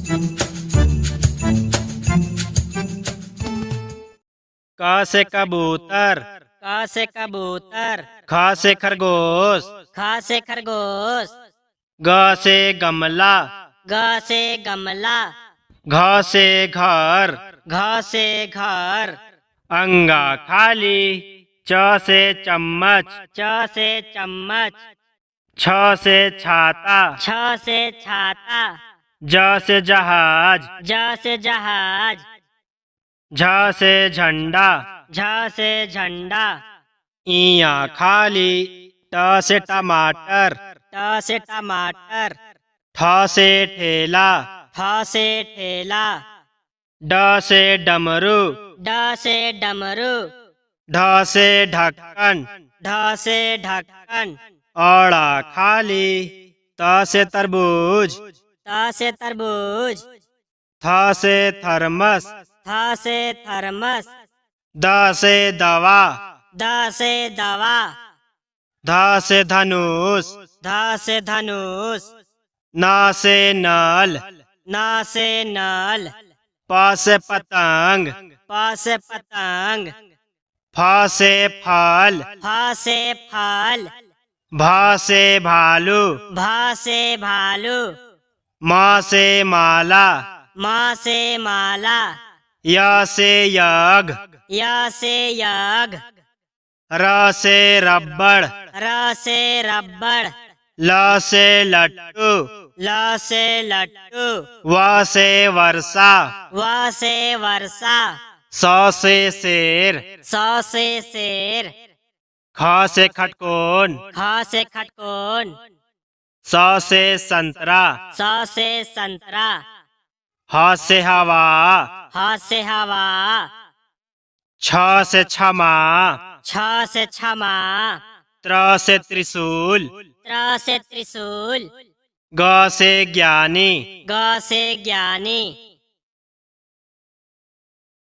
क से कबूतर, क से कबूतर, ख से खरगोश, ख से खरगोश, ग से गमला, ग से गमला, घ से घर, घ से घर, अंगा खाली, च से चम्मच, च से चम्मच, छ से छाता, छ से छाता, ज से जहाज, ज से जहाज, झ से झंडा, झ से झंडा, इया खाली, ट से टमाटर, ट से टमाटर, ठ से ठेला, ठ से ठेला, ड से डमरू, ड से डमरू, ढ से ढक्कन, ढ से ढक्कन, औड़ा खाली, त से तरबूज, त से तरबूज, थ से थर्मस, थ से थर्मस, द से दवा, द से दवा, ध से धनुष, ध से धनुष, न से नल, न से नल, प से पतंग, प से पतंग, फ से फल, फ से फल, भ से भालू, भ से भालू, म से माला, म से माला, य से यज्ञ, य से यज्ञ, र से रबड़, र से रबड़, ल से लट्टू, ल से लट्टू, व से वर्षा, व से वर्षा, स से शेर, स से शेर, ख से खटकोन, ख से खटकोन, स से संतरा, स से संतरा, ह से हवा, ह से हवा, छ से क्षमा, छ से क्षमा, त्र से त्रिशूल, त्र से त्रिशूल, ग से ज्ञानी, ग से ज्ञानी,